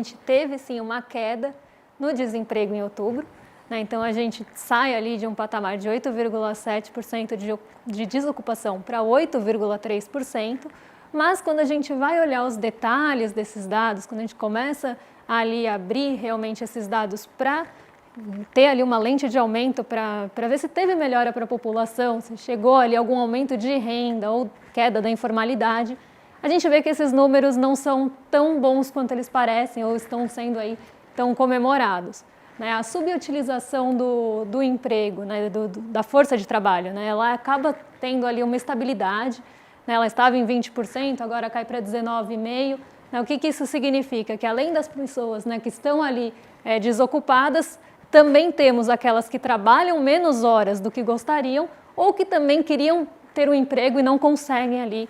gente teve sim uma queda no desemprego em outubro, né? Então a gente sai ali de um patamar de 8,7% de desocupação para 8,3%, mas quando a gente vai olhar os detalhes desses dados, quando a gente começa a ali abrir realmente esses dados para ter ali uma lente de aumento para ver se teve melhora para a população, se chegou ali algum aumento de renda ou queda da informalidade, a gente vê que esses números não são tão bons quanto eles parecem ou estão sendo aí tão comemorados. Né? A subutilização do emprego, né? Da força de trabalho, né? Ela acaba tendo ali uma estabilidade, né? Ela estava em 20%, agora cai para 19,5%. Né? O que isso significa? Que além das pessoas, né, que estão ali desocupadas, também temos aquelas que trabalham menos horas do que gostariam ou que também queriam ter um emprego e não conseguem ali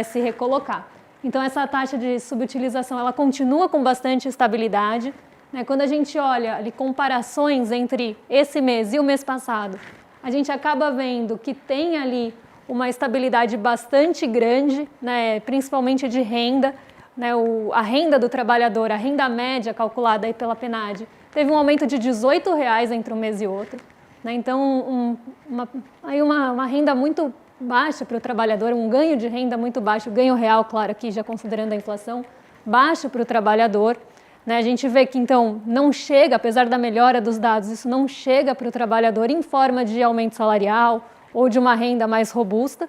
se recolocar. Então, essa taxa de subutilização ela continua com bastante estabilidade. Né? Quando a gente olha ali comparações entre esse mês e o mês passado, a gente acaba vendo que tem ali uma estabilidade bastante grande, né, principalmente de renda. Né, a renda do trabalhador, a renda média calculada aí pela PNAD, teve um aumento de R$18 entre um mês e outro. Né, então, uma renda muito baixa para o trabalhador, um ganho de renda muito baixo, ganho real, claro, aqui já considerando a inflação, baixo para o trabalhador. Né, a gente vê que, então, não chega, apesar da melhora dos dados, isso não chega para o trabalhador em forma de aumento salarial ou de uma renda mais robusta.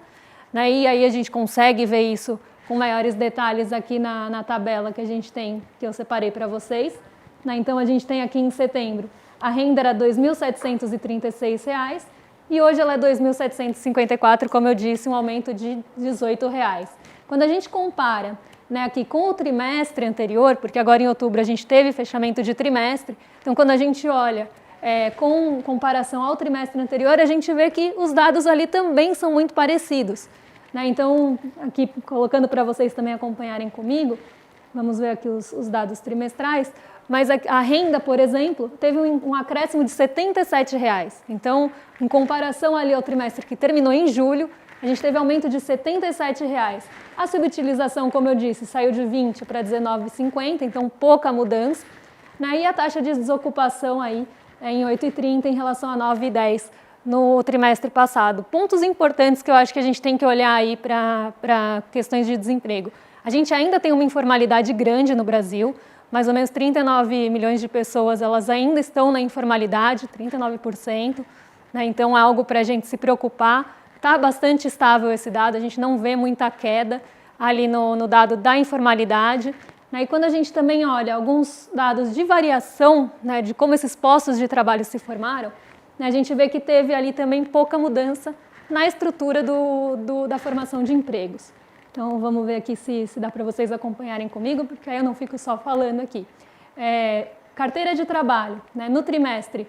Né, e aí a gente consegue ver isso com maiores detalhes aqui na tabela que a gente tem, que eu separei para vocês. Né, então, a gente tem aqui em setembro, a renda era R$ 2.736 e hoje ela é R$ 2.754, como eu disse, um aumento de R$18. Quando a gente compara, né, aqui com o trimestre anterior, porque agora em outubro a gente teve fechamento de trimestre, então quando a gente olha com comparação ao trimestre anterior, a gente vê que os dados ali também são muito parecidos. Né? Então, aqui colocando para vocês também acompanharem comigo, vamos ver aqui os dados trimestrais, mas a renda, por exemplo, teve um acréscimo de R$ 77. Então, em comparação ali ao trimestre que terminou em julho, a gente teve aumento de R$ 77. A subutilização, como eu disse, saiu de 20 para 19,50, então pouca mudança. Né? E a taxa de desocupação aí em 8,30 em relação a 9,10 no trimestre passado. Pontos importantes que eu acho que a gente tem que olhar aí para questões de desemprego. A gente ainda tem uma informalidade grande no Brasil, mais ou menos 39 milhões de pessoas, elas ainda estão na informalidade, 39%, né? Então é algo para a gente se preocupar. Está bastante estável esse dado, a gente não vê muita queda ali no dado da informalidade. Né? E quando a gente também olha alguns dados de variação, né, de como esses postos de trabalho se formaram, né, a gente vê que teve ali também pouca mudança na estrutura da formação de empregos. Então, vamos ver aqui se dá para vocês acompanharem comigo, porque aí eu não fico só falando aqui. Carteira de trabalho, né, no trimestre,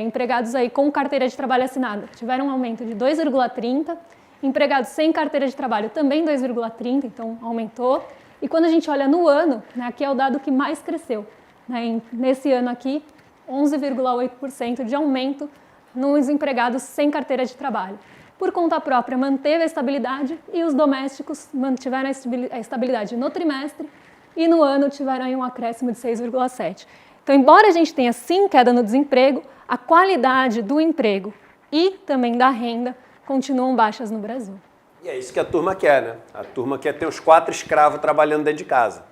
empregados aí com carteira de trabalho assinada tiveram um aumento de 2,30%, empregados sem carteira de trabalho também 2,30%, então aumentou. E quando a gente olha no ano, né, aqui é o dado que mais cresceu. Né, nesse ano aqui, 11,8% de aumento nos empregados sem carteira de trabalho. Por conta própria, manteve a estabilidade e os domésticos mantiveram a estabilidade no trimestre e no ano tiveram aí um acréscimo de 6,7%. Então, embora a gente tenha sim queda no desemprego, a qualidade do emprego e também da renda continuam baixas no Brasil. E é isso que a turma quer, né? A turma quer ter os 4 escravos trabalhando dentro de casa.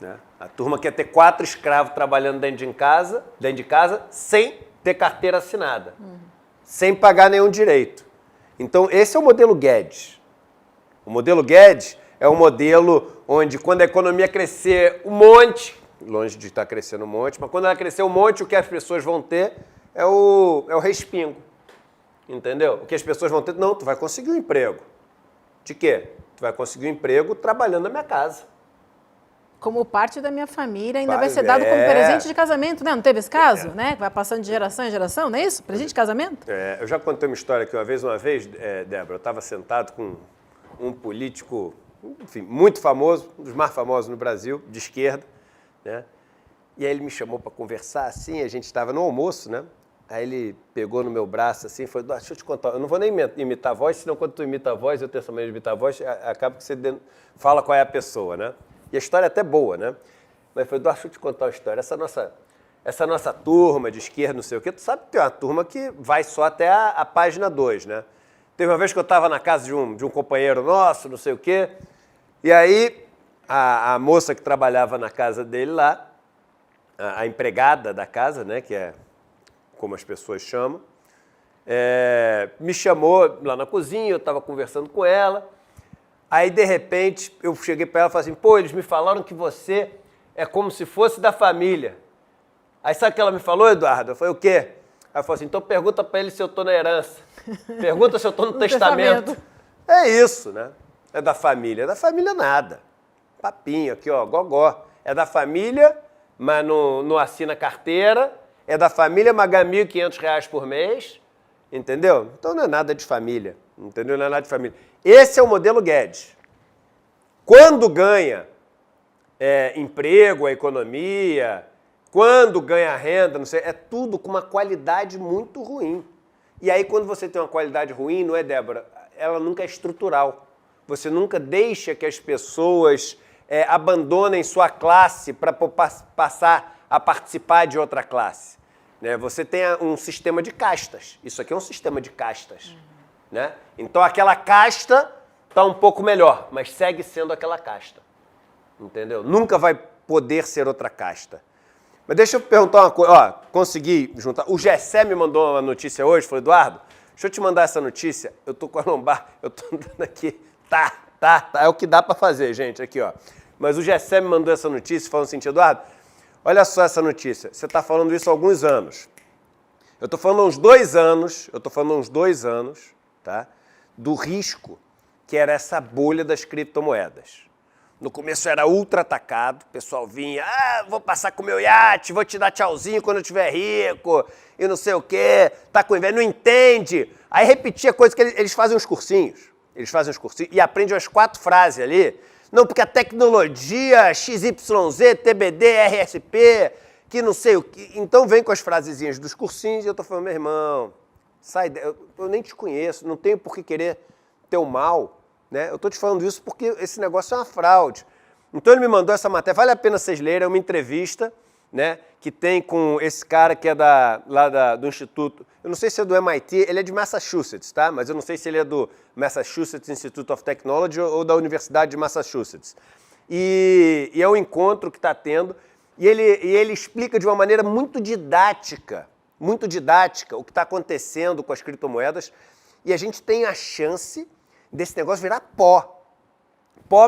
Né? A turma quer ter 4 escravos trabalhando dentro de casa sem ter carteira assinada, sem pagar nenhum direito. Então, esse é o modelo Guedes. O modelo Guedes é um modelo onde, quando a economia crescer um monte, longe de estar crescendo um monte, mas quando ela crescer um monte, o que as pessoas vão ter é o respingo. Entendeu? O que as pessoas vão ter, não, tu vai conseguir um emprego. De quê? Tu vai conseguir um emprego trabalhando na minha casa. Como parte da minha família, ainda vai ser dado como presente de casamento, né? Não teve esse caso, né? Vai passando de geração em geração, não é isso? Presente de casamento? Eu já contei uma história que uma vez, Débora, eu estava sentado com um político, enfim, muito famoso, um dos mais famosos no Brasil, de esquerda, né? E aí ele me chamou para conversar, assim, a gente estava no almoço, né? Aí ele pegou no meu braço, assim, e falou, deixa eu te contar, eu não vou nem imitar a voz, senão quando tu imita a voz, eu tenho essa maneira de imitar a voz, acaba que você fala qual é a pessoa, né? E a história é até boa, né? Mas foi, Eduardo, deixa eu te contar uma história. Essa nossa turma de esquerda, não sei o quê, tu sabe que tem uma turma que vai só até a página 2, né? Teve uma vez que eu estava na casa de um companheiro nosso, não sei o quê, e aí a moça que trabalhava na casa dele lá, a empregada da casa, né, que é como as pessoas chamam, me chamou lá na cozinha, eu estava conversando com ela, aí de repente eu cheguei para ela e falei assim, pô, eles me falaram que você é como se fosse da família. Aí sabe o que ela me falou, Eduardo? Eu falei, o quê? Aí eu falei assim, então pergunta para ele se eu estou na herança. Pergunta se eu estou no testamento. É isso, né? É da família. É da família nada. Papinho aqui, ó, gogó. É da família, mas não assina carteira. É da família, mas ganha R$1.500 por mês. Entendeu? Então não é nada de família. Entendeu? Não é nada de família. Esse é o modelo Guedes. Quando ganha emprego, a economia, quando ganha renda, não sei, é tudo com uma qualidade muito ruim. E aí, quando você tem uma qualidade ruim, não é, Débora? Ela nunca é estrutural. Você nunca deixa que as pessoas abandonem sua classe para passar a participar de outra classe. Né? Você tem um sistema de castas. Isso aqui é um sistema de castas. Né? Então, aquela casta está um pouco melhor, mas segue sendo aquela casta. Entendeu? Nunca vai poder ser outra casta. Mas deixa eu perguntar uma coisa. Ó, consegui juntar. O Gessé me mandou uma notícia hoje. Falou, Eduardo, deixa eu te mandar essa notícia. Eu tô com a lombar, eu tô andando aqui. Tá. É o que dá para fazer, gente, aqui, ó. Mas o Gessé me mandou essa notícia falando assim, Eduardo, olha só essa notícia. Você está falando isso há alguns anos. Eu tô falando há uns 2 anos, tá? Do risco que era essa bolha das criptomoedas. No começo era ultra atacado, o pessoal vinha, vou passar com o meu iate, vou te dar tchauzinho quando eu estiver rico, e não sei o quê, tá com inveja, não entende. Aí repetia coisas que eles fazem uns cursinhos, e aprendem umas 4 frases ali. Não, porque a tecnologia XYZ, TBD, RSP, que não sei o quê. Então vem com as frasezinhas dos cursinhos e eu tô falando, meu irmão, sai, eu nem te conheço, não tenho por que querer teu mal. Né? Eu estou te falando isso porque esse negócio é uma fraude. Então ele me mandou essa matéria, vale a pena vocês lerem, é uma entrevista, né, que tem com esse cara que é do Instituto, eu não sei se é do MIT, ele é de Massachusetts, tá? Mas eu não sei se ele é do Massachusetts Institute of Technology ou da Universidade de Massachusetts. E é um encontro que está tendo, e ele explica de uma maneira muito didática o que está acontecendo com as criptomoedas, e a gente tem a chance desse negócio virar pó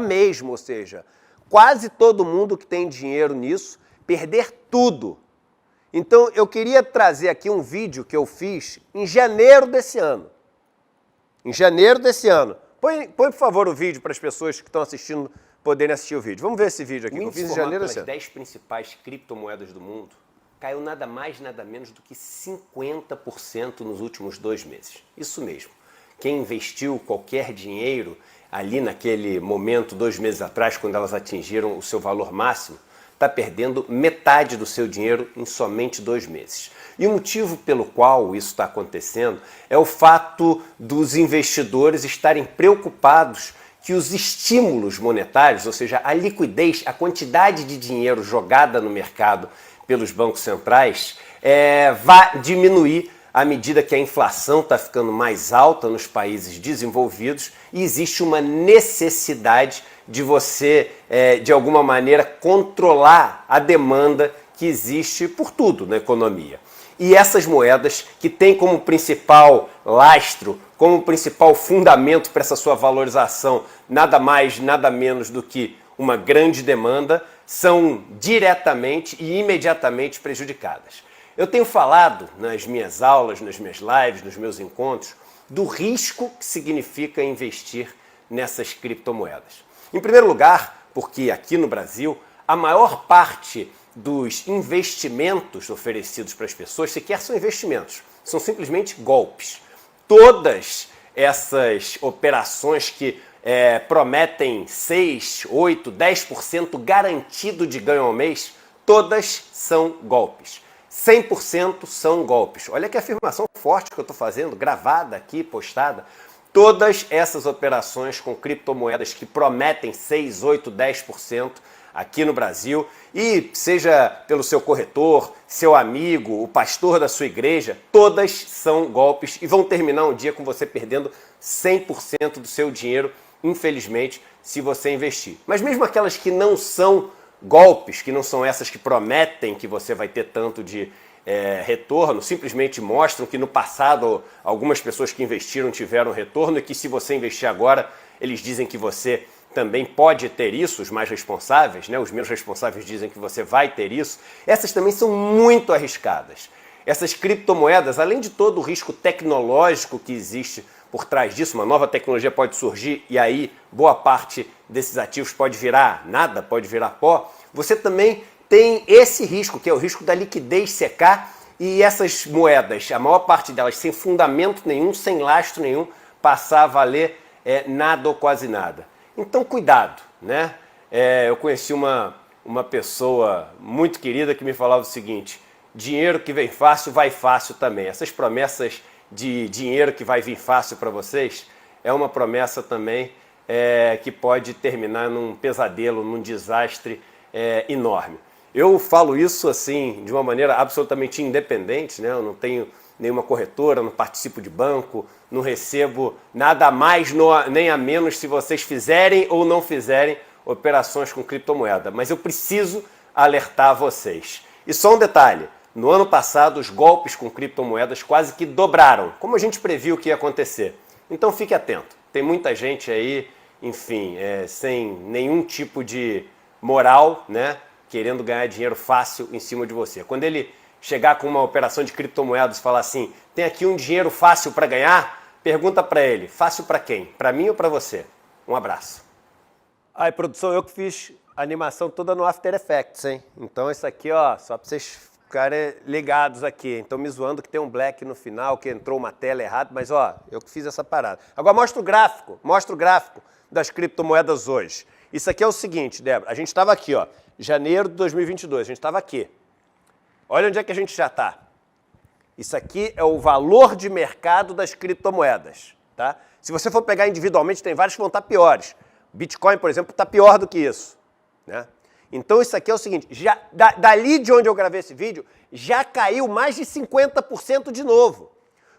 mesmo, ou seja, quase todo mundo que tem dinheiro nisso, perder tudo. Então, eu queria trazer aqui um vídeo que eu fiz em janeiro desse ano. Põe, por favor, o vídeo para as pessoas que estão assistindo poderem assistir o vídeo. Vamos ver esse vídeo aqui. O índice formado pelas 10 principais criptomoedas do mundo caiu nada mais, nada menos do que 50% nos últimos 2 meses. Isso mesmo. Quem investiu qualquer dinheiro ali naquele momento, 2 meses atrás, quando elas atingiram o seu valor máximo, está perdendo metade do seu dinheiro em somente 2 meses. E o motivo pelo qual isso está acontecendo é o fato dos investidores estarem preocupados que os estímulos monetários, ou seja, a liquidez, a quantidade de dinheiro jogada no mercado pelos bancos centrais, vai diminuir à medida que a inflação está ficando mais alta nos países desenvolvidos e existe uma necessidade de você, de alguma maneira, controlar a demanda que existe por tudo na economia. E essas moedas que têm como principal lastro, como principal fundamento para essa sua valorização, nada mais, nada menos do que uma grande demanda, são diretamente e imediatamente prejudicadas. Eu tenho falado nas minhas aulas, nas minhas lives, nos meus encontros, do risco que significa investir nessas criptomoedas. Em primeiro lugar, porque aqui no Brasil, a maior parte dos investimentos oferecidos para as pessoas sequer são investimentos, são simplesmente golpes. Todas essas operações que prometem 6, 8, 10% garantido de ganho ao mês, todas são golpes. 100% são golpes. Olha que afirmação forte que eu estou fazendo, gravada aqui, postada. Todas essas operações com criptomoedas que prometem 6, 8, 10%, aqui no Brasil, e seja pelo seu corretor, seu amigo, o pastor da sua igreja, todas são golpes e vão terminar um dia com você perdendo 100% do seu dinheiro, infelizmente, se você investir. Mas mesmo aquelas que não são golpes, que não são essas que prometem que você vai ter tanto de retorno, simplesmente mostram que no passado algumas pessoas que investiram tiveram retorno e que se você investir agora, eles dizem que você também pode ter isso, os mais responsáveis, né? Os menos responsáveis dizem que você vai ter isso. Essas também são muito arriscadas. Essas criptomoedas, além de todo o risco tecnológico que existe por trás disso, uma nova tecnologia pode surgir e aí boa parte desses ativos pode virar nada, pode virar pó, você também tem esse risco, que é o risco da liquidez secar, e essas moedas, a maior parte delas sem fundamento nenhum, sem lastro nenhum, passar a valer nada ou quase nada. Então cuidado, né? Eu conheci uma pessoa muito querida que me falava o seguinte: dinheiro que vem fácil, vai fácil também. Essas promessas de dinheiro que vai vir fácil para vocês é uma promessa também que pode terminar num pesadelo, num desastre enorme. Eu falo isso assim de uma maneira absolutamente independente, né? Eu não tenho nenhuma corretora, não participo de banco, não recebo nada a mais nem a menos se vocês fizerem ou não fizerem operações com criptomoeda. Mas eu preciso alertar vocês. E só um detalhe, no ano passado os golpes com criptomoedas quase que dobraram, como a gente previu que ia acontecer. Então fique atento, tem muita gente aí, enfim, sem nenhum tipo de moral, né? Querendo ganhar dinheiro fácil em cima de você. Quando ele chegar com uma operação de criptomoedas e falar assim, tem aqui um dinheiro fácil para ganhar, pergunta para ele, fácil para quem? Para mim ou para você? Um abraço. Aí, produção, eu que fiz a animação toda no After Effects, hein? Então isso aqui, ó, só para vocês ficarem ligados aqui. Então me zoando que tem um black no final, que entrou uma tela errada, mas ó, eu que fiz essa parada. Agora mostra o gráfico das criptomoedas hoje. Isso aqui é o seguinte, Débora, a gente estava aqui, ó, janeiro de 2022, a gente estava aqui. Olha onde é que a gente já está. Isso aqui é o valor de mercado das criptomoedas, tá? Se você for pegar individualmente, tem vários que vão estar piores. Bitcoin, por exemplo, está pior do que isso, né? Então isso aqui é o seguinte, já, dali de onde eu gravei esse vídeo, já caiu mais de 50% de novo.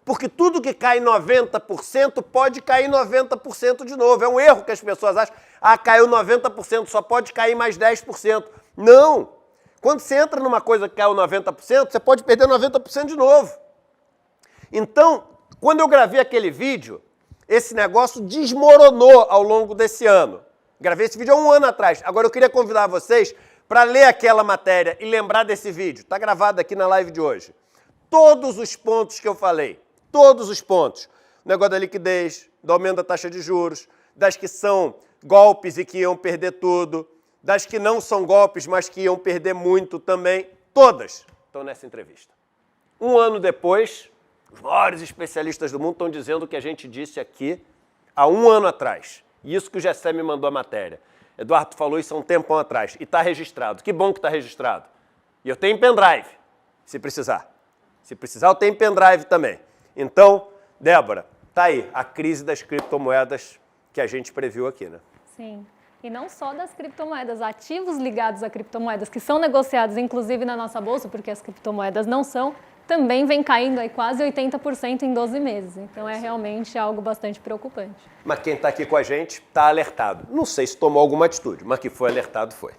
Porque tudo que cai 90% pode cair 90% de novo. É um erro que as pessoas acham. Ah, caiu 90%, só pode cair mais 10%. Não! Quando você entra numa coisa que caiu 90%, você pode perder 90% de novo. Então, quando eu gravei aquele vídeo, esse negócio desmoronou ao longo desse ano. Gravei esse vídeo há um ano atrás. Agora eu queria convidar vocês para ler aquela matéria e lembrar desse vídeo. Está gravado aqui na live de hoje. Todos os pontos que eu falei. Todos os pontos. O negócio da liquidez, do aumento da taxa de juros, das que são golpes e que iam perder tudo, das que não são golpes, mas que iam perder muito também. Todas estão nessa entrevista. Um ano depois, os maiores especialistas do mundo estão dizendo o que a gente disse aqui há um ano atrás. Isso que o Gessé me mandou a matéria. Eduardo falou isso há um tempão atrás. E está registrado. Que bom que está registrado. E eu tenho pendrive, se precisar. Se precisar, eu tenho pendrive também. Então, Débora, tá aí a crise das criptomoedas que a gente previu aqui, né? Sim. E não só das criptomoedas, ativos ligados a criptomoedas que são negociados inclusive na nossa bolsa, porque as criptomoedas não são, também vem caindo aí quase 80% em 12 meses. Então é realmente algo bastante preocupante. Mas quem está aqui com a gente está alertado. Não sei se tomou alguma atitude, mas que foi alertado foi.